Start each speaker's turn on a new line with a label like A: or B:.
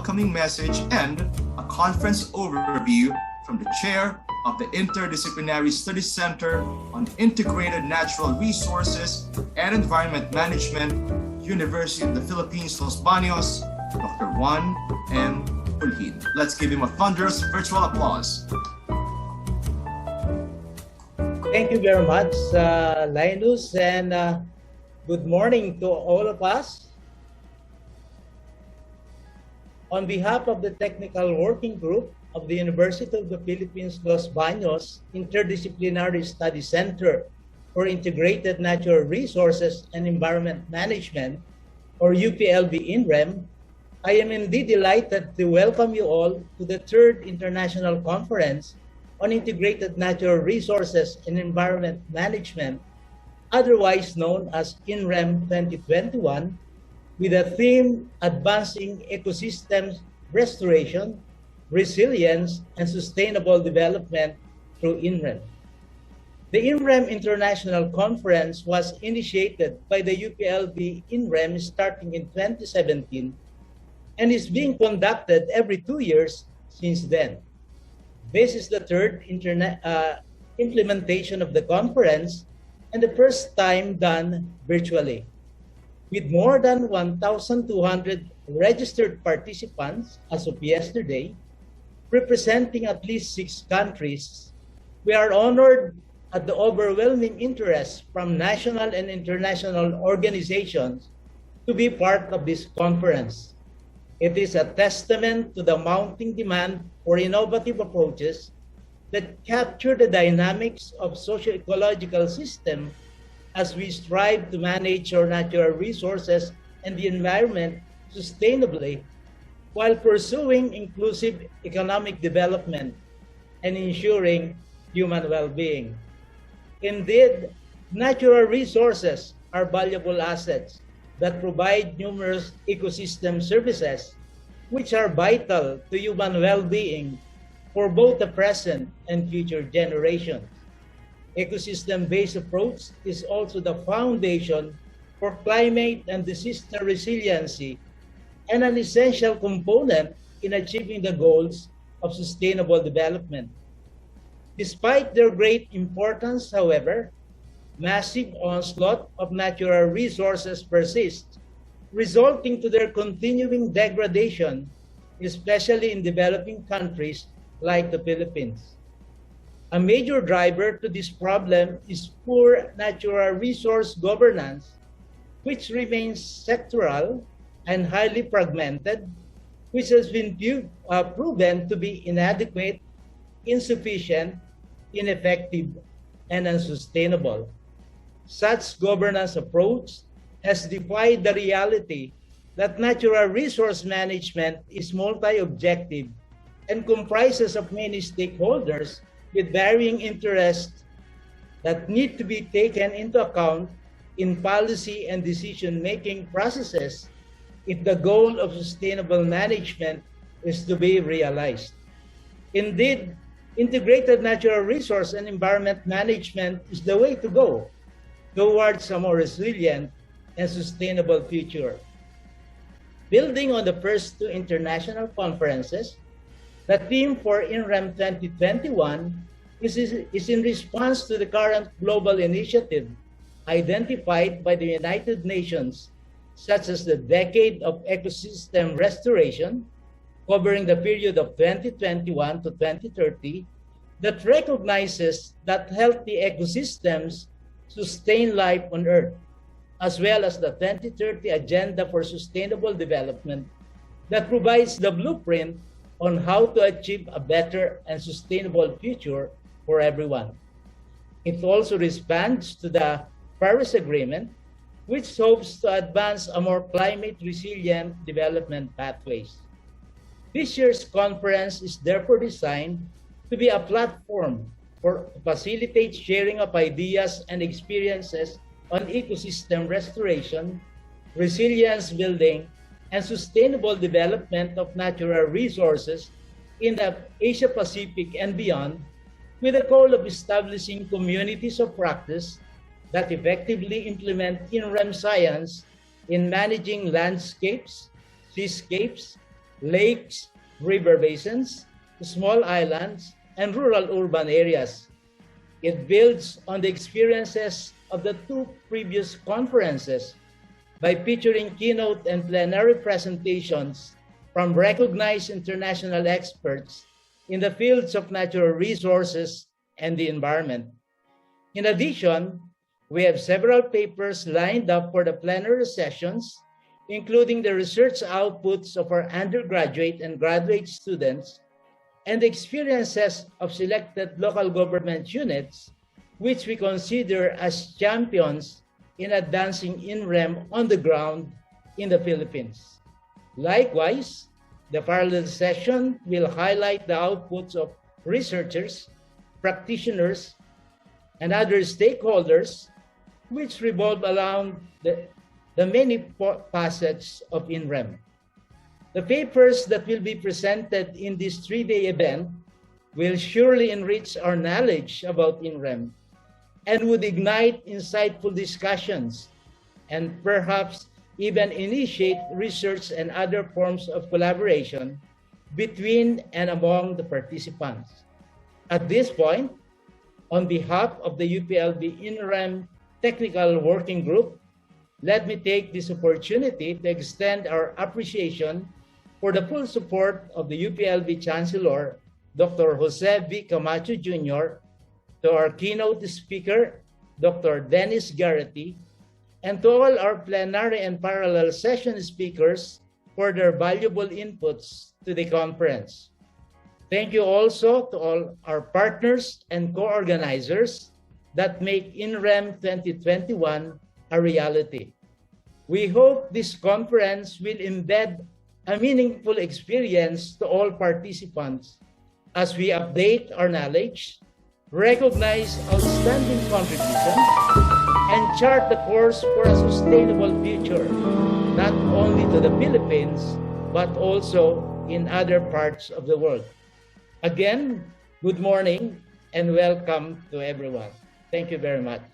A: welcoming message and a conference overview from the chair of the Interdisciplinary Studies Center on Integrated Natural Resources and Environment Management, University of the Philippines, Los Baños, Dr. Juan M. Pulhin. Let's give him a thunderous virtual applause.
B: Thank you very much, Linus, and good morning to all of us. On behalf of the Technical Working Group of the University of the Philippines, Los Baños Interdisciplinary Study Center for Integrated Natural Resources and Environment Management, or UPLB-INREM, I am indeed delighted to welcome you all to the third International Conference on Integrated Natural Resources and Environment Management, otherwise known as INREM 2021, with the theme Advancing Ecosystems Restoration, Resilience, and Sustainable Development through INREM. The INREM International Conference was initiated by the UPLB-INREM starting in 2017 and is being conducted every 2 years since then. This is the third implementation of the conference and the first time done virtually. With more than 1,200 registered participants as of yesterday, representing at least 6 countries, we are honored at the overwhelming interest from national and international organizations to be part of this conference. It is a testament to the mounting demand for innovative approaches that capture the dynamics of socio-ecological system as we strive to manage our natural resources and the environment sustainably while pursuing inclusive economic development and ensuring human well-being. Indeed, natural resources are valuable assets that provide numerous ecosystem services which are vital to human well-being for both the present and future generations. Ecosystem-based approach is also the foundation for climate and disaster resiliency and an essential component in achieving the goals of sustainable development. Despite their great importance, however, massive onslaught of natural resources persists, resulting to their continuing degradation, especially in developing countries like the Philippines. A major driver to this problem is poor natural resource governance, which remains sectoral and highly fragmented, which has been proven to be inadequate, insufficient, ineffective, and unsustainable. Such governance approach has defied the reality that natural resource management is multi-objective and comprises of many stakeholders with varying interests that need to be taken into account in policy and decision-making processes if the goal of sustainable management is to be realized. Indeed, integrated natural resource and environment management is the way to go towards a more resilient and sustainable future. Building on the first 2 international conferences, the theme for INREM 2021 is in response to the current global initiative identified by the United Nations, such as the Decade of Ecosystem Restoration, covering the period of 2021 to 2030, that recognizes that healthy ecosystems sustain life on Earth, as well as the 2030 Agenda for Sustainable Development that provides the blueprint on how to achieve a better and sustainable future for everyone. It also responds to the Paris Agreement, which hopes to advance a more climate-resilient development pathways. This year's conference is therefore designed to be a platform to facilitate sharing of ideas and experiences on ecosystem restoration, resilience building, and sustainable development of natural resources in the Asia-Pacific and beyond, with the goal of establishing communities of practice that effectively implement INREM science in managing landscapes, seascapes, lakes, river basins, small islands, and rural-urban areas. It builds on the experiences of the two previous conferences by featuring keynote and plenary presentations from recognized international experts in the fields of natural resources and the environment. In addition, we have several papers lined up for the plenary sessions, including the research outputs of our undergraduate and graduate students and the experiences of selected local government units, which we consider as champions in advancing INREM on the ground in the Philippines. Likewise, the parallel session will highlight the outputs of researchers, practitioners, and other stakeholders which revolve around the many facets of INREM. The papers that will be presented in this three-day event will surely enrich our knowledge about INREM and would ignite insightful discussions and perhaps even initiate research and other forms of collaboration between and among the participants. At this point, on behalf of the UPLB-INREM Technical Working Group, let me take this opportunity to extend our appreciation for the full support of the UPLB Chancellor, Dr. Jose V. Camacho Jr., to our keynote speaker, Dr. Dennis Garrity, and to all our plenary and parallel session speakers for their valuable inputs to the conference. Thank you also to all our partners and co-organizers that make INREM 2021 a reality. We hope this conference will embed a meaningful experience to all participants as we update our knowledge, recognize outstanding contributions, and chart the course for a sustainable future, not only to the Philippines, but also in other parts of the world. Again, good morning and welcome to everyone. Thank you very much.